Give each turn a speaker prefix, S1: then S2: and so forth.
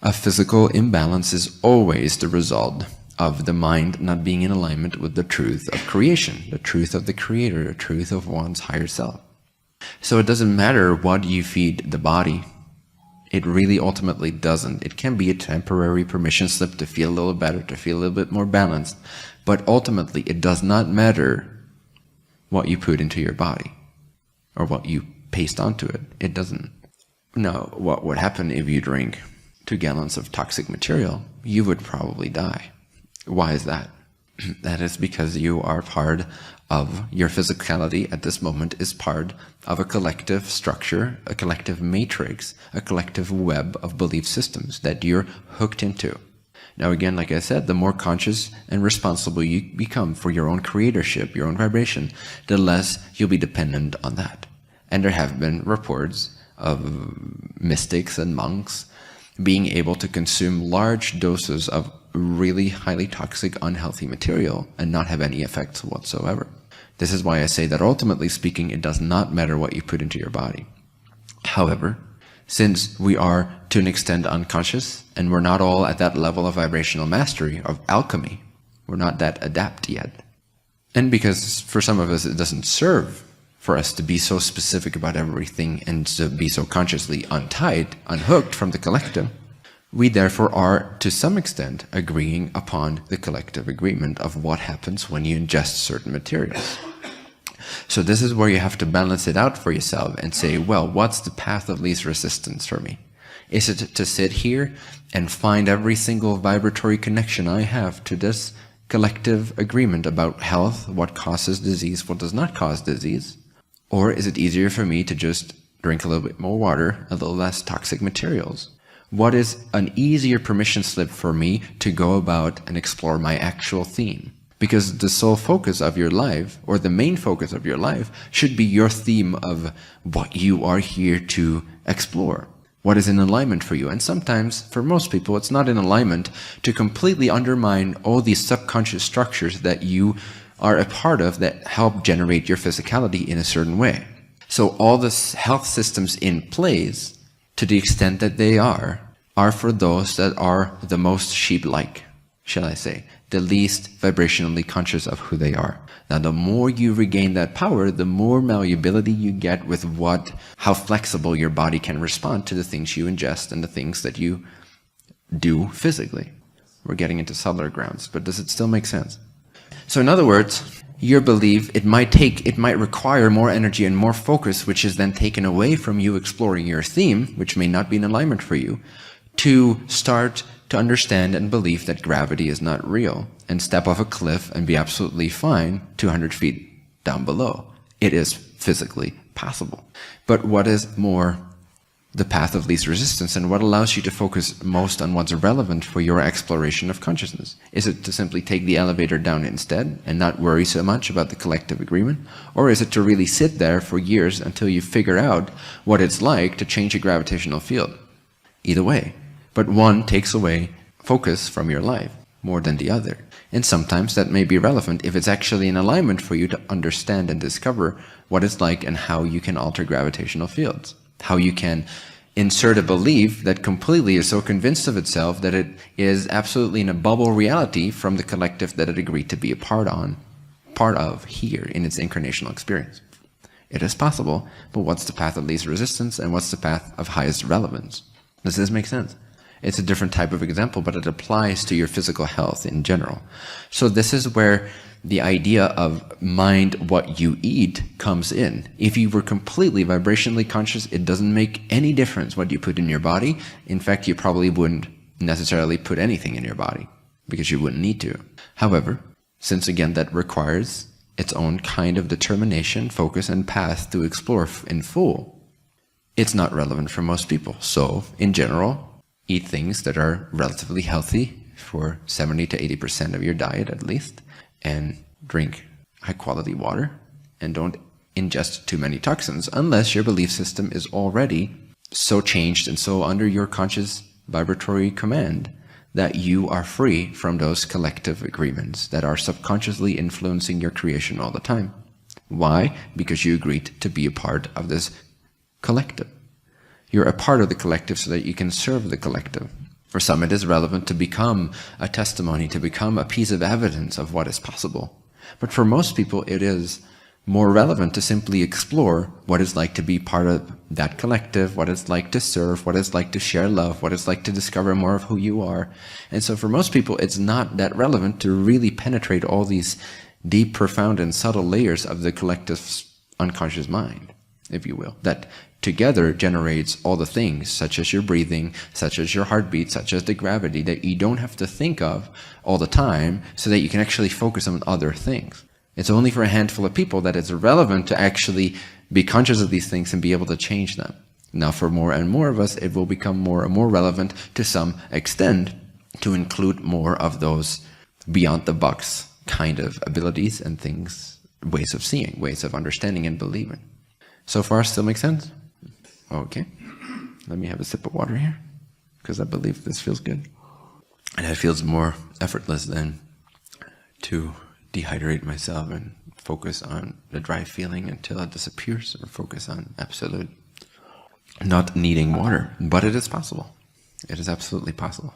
S1: A physical imbalance is always the result of the mind not being in alignment with the truth of creation, the truth of the creator, the truth of one's higher self. So it doesn't matter what you feed the body. It really ultimately doesn't. It can be a temporary permission slip to feel a little better, to feel a little bit more balanced. But ultimately, it does not matter what you put into your body or what you paste onto it. It doesn't. Now, what would happen if you drink 2 gallons of toxic material? You would probably die. Why is that? That is because you are part of your physicality at this moment is part of a collective structure, a collective matrix, a collective web of belief systems that you're hooked into. Now again, like I said, the more conscious and responsible you become for your own creatorship, your own vibration, the less you'll be dependent on that. And there have been reports of mystics and monks being able to consume large doses of really highly toxic, unhealthy material and not have any effects whatsoever. This is why I say that ultimately speaking, it does not matter what you put into your body. However, since we are to an extent unconscious and we're not all at that level of vibrational mastery, of alchemy, we're not that adept yet. And because for some of us it doesn't serve for us to be so specific about everything and to be so consciously untied, unhooked from the collective, we therefore are, to some extent, agreeing upon the collective agreement of what happens when you ingest certain materials. So this is where you have to balance it out for yourself and say, well, what's the path of least resistance for me? Is it to sit here and find every single vibratory connection I have to this collective agreement about health, what causes disease, what does not cause disease? Or is it easier for me to just drink a little bit more water, a little less toxic materials? What is an easier permission slip for me to go about and explore my actual theme? Because the sole focus of your life, or the main focus of your life, should be your theme of what you are here to explore. What is in alignment for you? And sometimes, for most people, it's not in alignment to completely undermine all these subconscious structures that you are a part of that help generate your physicality in a certain way. So all the health systems in place, to the extent that they are for those that are the most sheep-like, shall I say, the least vibrationally conscious of who they are. Now, the more you regain that power, the more malleability you get with how flexible your body can respond to the things you ingest and the things that you do physically. We're getting into subtler grounds, but does it still make sense? So in other words, your belief, it might require more energy and more focus, which is then taken away from you exploring your theme, which may not be in alignment for you, to start to understand and believe that gravity is not real and step off a cliff and be absolutely fine 200 feet down below. It is physically possible. But what is more the path of least resistance, and what allows you to focus most on what's relevant for your exploration of consciousness? Is it to simply take the elevator down instead and not worry so much about the collective agreement? Or is it to really sit there for years until you figure out what it's like to change a gravitational field? Either way. But one takes away focus from your life more than the other. And sometimes that may be relevant if it's actually in alignment for you to understand and discover what it's like and how you can alter gravitational fields. How you can insert a belief that completely is so convinced of itself that it is absolutely in a bubble reality from the collective that it agreed to be a part of here in its incarnational experience. It is possible, but what's the path of least resistance and what's the path of highest relevance? Does this make sense? It's a different type of example, but it applies to your physical health in general. So this is where the idea of mind what you eat comes in. If you were completely vibrationally conscious, it doesn't make any difference what you put in your body. In fact, you probably wouldn't necessarily put anything in your body because you wouldn't need to. However, since again that requires its own kind of determination, focus, and path to explore in full, it's not relevant for most people. So, in general, eat things that are relatively healthy for 70 to 80% of your diet at least, and drink high quality water, and don't ingest too many toxins unless your belief system is already so changed and so under your conscious vibratory command that you are free from those collective agreements that are subconsciously influencing your creation all the time. Why? Because you agreed to be a part of this collective. You're a part of the collective so that you can serve the collective. For some, it is relevant to become a testimony, to become a piece of evidence of what is possible. But for most people, it is more relevant to simply explore what it's like to be part of that collective, what it's like to serve, what it's like to share love, what it's like to discover more of who you are. And so for most people, it's not that relevant to really penetrate all these deep, profound, and subtle layers of the collective's unconscious mind, if you will, that together generates all the things, such as your breathing, such as your heartbeat, such as the gravity, that you don't have to think of all the time so that you can actually focus on other things. It's only for a handful of people that it's relevant to actually be conscious of these things and be able to change them. Now, for more and more of us, it will become more and more relevant to some extent to include more of those beyond the box kind of abilities and things, ways of seeing, ways of understanding and believing. So far, still makes sense? Okay. Let me have a sip of water here, because I believe this feels good. And it feels more effortless than to dehydrate myself and focus on the dry feeling until it disappears, or focus on absolute not needing water. But it is possible. It is absolutely possible.